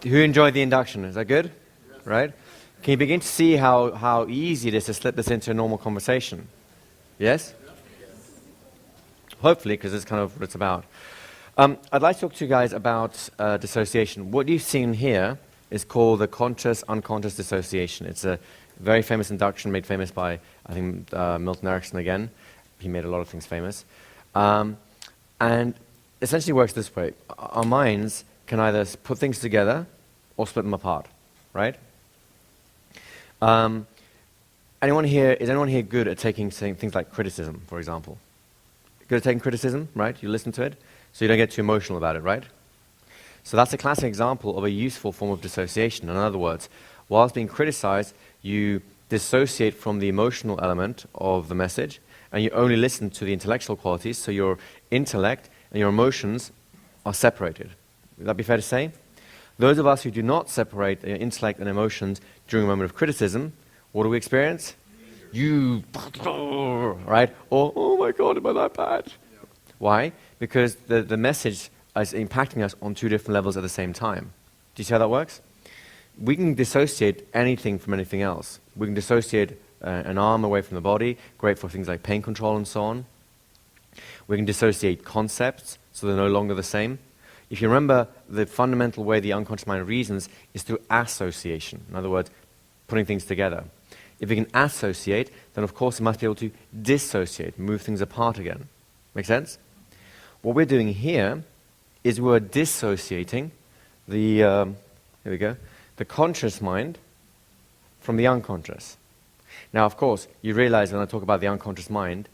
Who enjoyed the induction? Is that good? Yes. Right? Can you begin to see how easy it is to slip this into a normal conversation? Yes? Hopefully, because it's kind of what it's about. I'd like to talk to you guys about dissociation. What you've seen here is called the conscious-unconscious dissociation. It's a very famous induction made famous by, I think, Milton Erickson again. He made a lot of things famous. And essentially works this way. Our minds can either put things together or split them apart, right? Is anyone here good at taking things like criticism, for example? Good at taking criticism, right? You listen to it, so you don't get too emotional about it, right? So that's a classic example of a useful form of dissociation. In other words, whilst being criticized, you dissociate from the emotional element of the message, and you only listen to the intellectual qualities, so your intellect and your emotions are separated. Would that be fair to say? Those of us who do not separate intellect and emotions during a moment of criticism, what do we experience? You, right? Or, oh my God, am I that bad? Yep. Why? Because the message is impacting us on two different levels at the same time. Do you see how that works? We can dissociate anything from anything else. We can dissociate an arm away from the body, great for things like pain control and so on. We can dissociate concepts, so they're no longer the same. If you remember, the fundamental way the unconscious mind reasons is through association. In other words, putting things together. If we can associate, then of course it must be able to dissociate, move things apart again. Make sense? What we're doing here is we're dissociating the, the conscious mind from the unconscious. Now, of course, you realize when I talk about the unconscious mind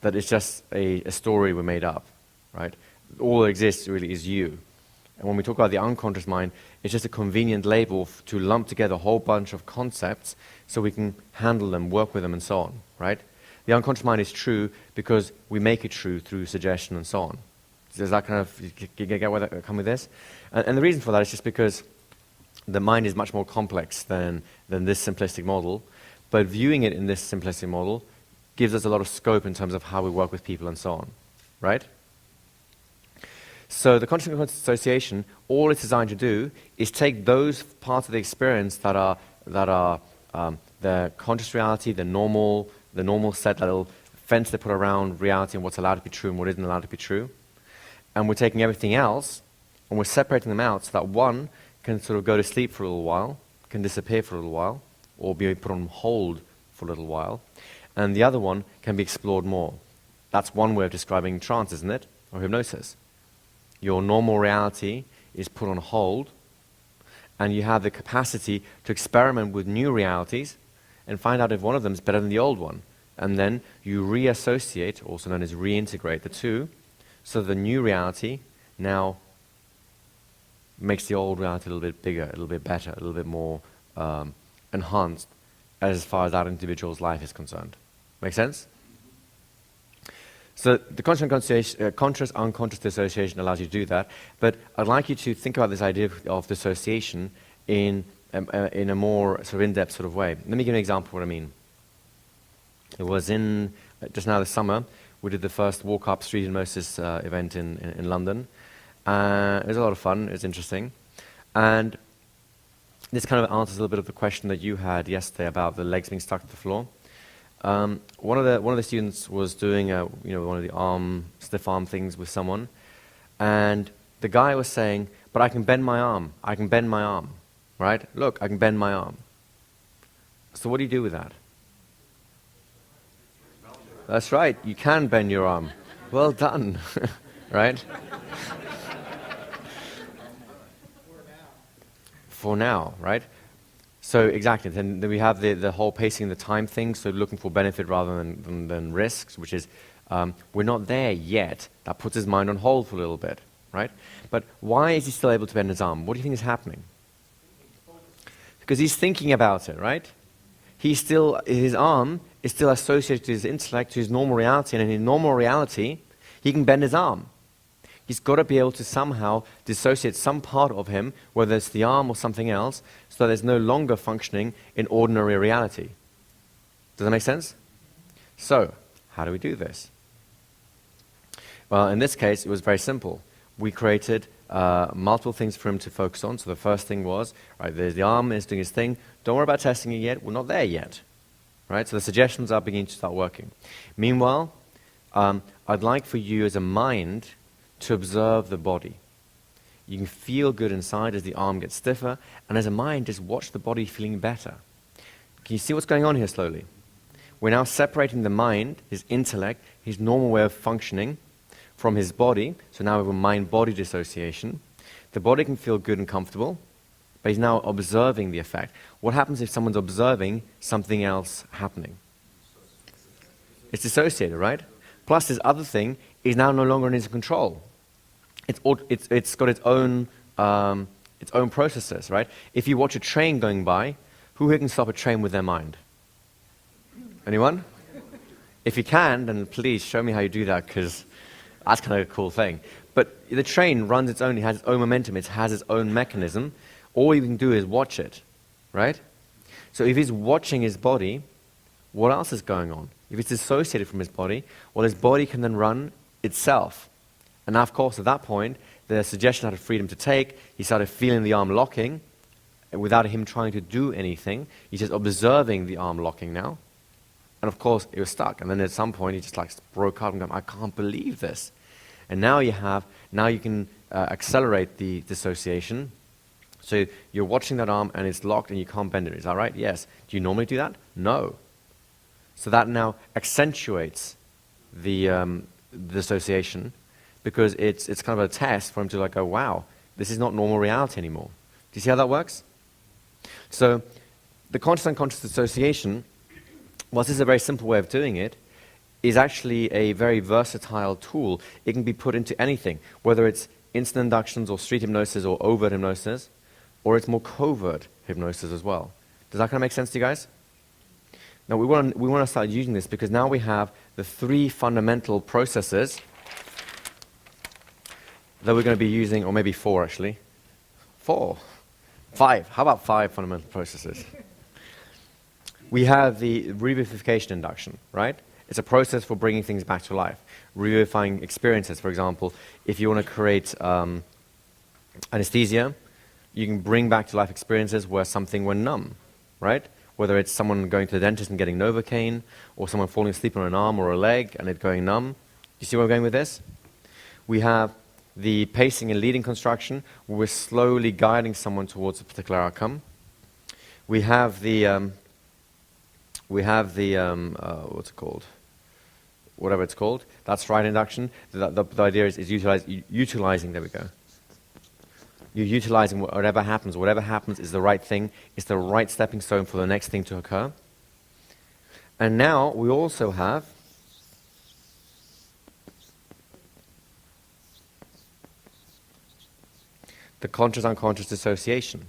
that it's just a story we made up, right? All that exists really is you. And when we talk about the unconscious mind, it's just a convenient label to lump together a whole bunch of concepts so we can handle them, work with them, and so on, right? The unconscious mind is true because we make it true through suggestion and so on. Does that kind of, you get where I come with this? And the reason for that is just because the mind is much more complex than this simplistic model, but viewing it in this simplistic model gives us a lot of scope in terms of how we work with people and so on, right? So the conscious association, all it's designed to do is take those parts of the experience that are the conscious reality, the normal set, that little fence they put around reality and what's allowed to be true and what isn't allowed to be true, and we're taking everything else and we're separating them out so that one can sort of go to sleep for a little while, can disappear for a little while, or be put on hold for a little while, and the other one can be explored more. That's one way of describing trance, isn't it? Or hypnosis. Your normal reality is put on hold, and you have the capacity to experiment with new realities and find out if one of them is better than the old one. And then you reassociate, also known as reintegrate the two, so the new reality now makes the old reality a little bit bigger, a little bit better, a little bit more enhanced as far as that individual's life is concerned. Make sense? So the conscious-unconscious dissociation allows you to do that, but I'd like you to think about this idea of dissociation in a more sort of in-depth sort of way. Let me give you an example of what I mean. It was in, just now this summer, we did the first Walk Up Street Hypnosis event in London. It was a lot of fun, it was interesting. And this kind of answers a little bit of the question that you had yesterday about the legs being stuck to the floor. One of the students was doing one of the stiff arm things with someone, and the guy was saying, "But I can bend my arm. I can bend my arm, right? Look, I can bend my arm." So what do you do with that? That's right. You can bend your arm. Well done, right? For now, right? So exactly, then we have the whole pacing the time thing, so looking for benefit rather than risks, which is, we're not there yet. That puts his mind on hold for a little bit, right? But why is he still able to bend his arm? What do you think is happening? Because he's thinking about it, right? His arm is still associated to his intellect, to his normal reality, and in his normal reality, he can bend his arm. He's got to be able to somehow dissociate some part of him, whether it's the arm or something else, so that it's no longer functioning in ordinary reality. Does that make sense? So, how do we do this? Well, in this case, it was very simple. We created multiple things for him to focus on. So the first thing was, right, there's the arm, it's doing its thing. Don't worry about testing it yet. We're not there yet. Right? So the suggestions are beginning to start working. Meanwhile, I'd like for you as a mind to observe the body. You can feel good inside as the arm gets stiffer, and as a mind, just watch the body feeling better. Can you see what's going on here slowly? We're now separating the mind, his intellect, his normal way of functioning, from his body. So now we have a mind-body dissociation. The body can feel good and comfortable, but he's now observing the effect. What happens if someone's observing something else happening? It's dissociated, right? Plus this other thing is now no longer in his control. It's got its own processes, right? If you watch a train going by, who here can stop a train with their mind? Anyone? If you can, then please show me how you do that, because that's kind of a cool thing. But the train runs its own, it has its own momentum, it has its own mechanism. All you can do is watch it, right? So if he's watching his body, what else is going on? If it's dissociated from his body, well, his body can then run itself. And now, of course, at that point, the suggestion had a freedom to take. He started feeling the arm locking, and without him trying to do anything. He's just observing the arm locking now. And of course, it was stuck. And then at some point, he just like broke out and going, I can't believe this. And now you can accelerate the dissociation. So you're watching that arm and it's locked and you can't bend it. Is that right? Yes. Do you normally do that? No. So that now accentuates the dissociation, because it's kind of a test for him to like go, wow, this is not normal reality anymore. Do you see how that works? So the conscious-unconscious dissociation, whilst this is a very simple way of doing it, is actually a very versatile tool. It can be put into anything, whether it's instant inductions or street hypnosis or overt hypnosis, or it's more covert hypnosis as well. Does that kind of make sense to you guys? Now we want to start using this because now we have the three fundamental processes that we're going to be using, or maybe four actually. 5. How about 5 fundamental processes? We have the revivification induction, right? It's a process for bringing things back to life. Revivifying experiences, for example, if you want to create anesthesia, you can bring back to life experiences where something went numb, right? Whether it's someone going to the dentist and getting Novocaine, or someone falling asleep on an arm or a leg and it going numb. You see where I'm going with this? We have the pacing and leading construction, where we're slowly guiding someone towards a particular outcome. We have the what's it called? Whatever it's called. That's right induction. The idea is utilizing, there we go. You're utilizing whatever happens. Whatever happens is the right thing. It's the right stepping stone for the next thing to occur. And now we also have the conscious-unconscious dissociation,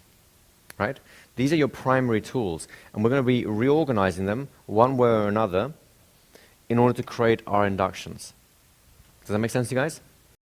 right? These are your primary tools, and we're going to be reorganizing them one way or another in order to create our inductions. Does that make sense to you guys?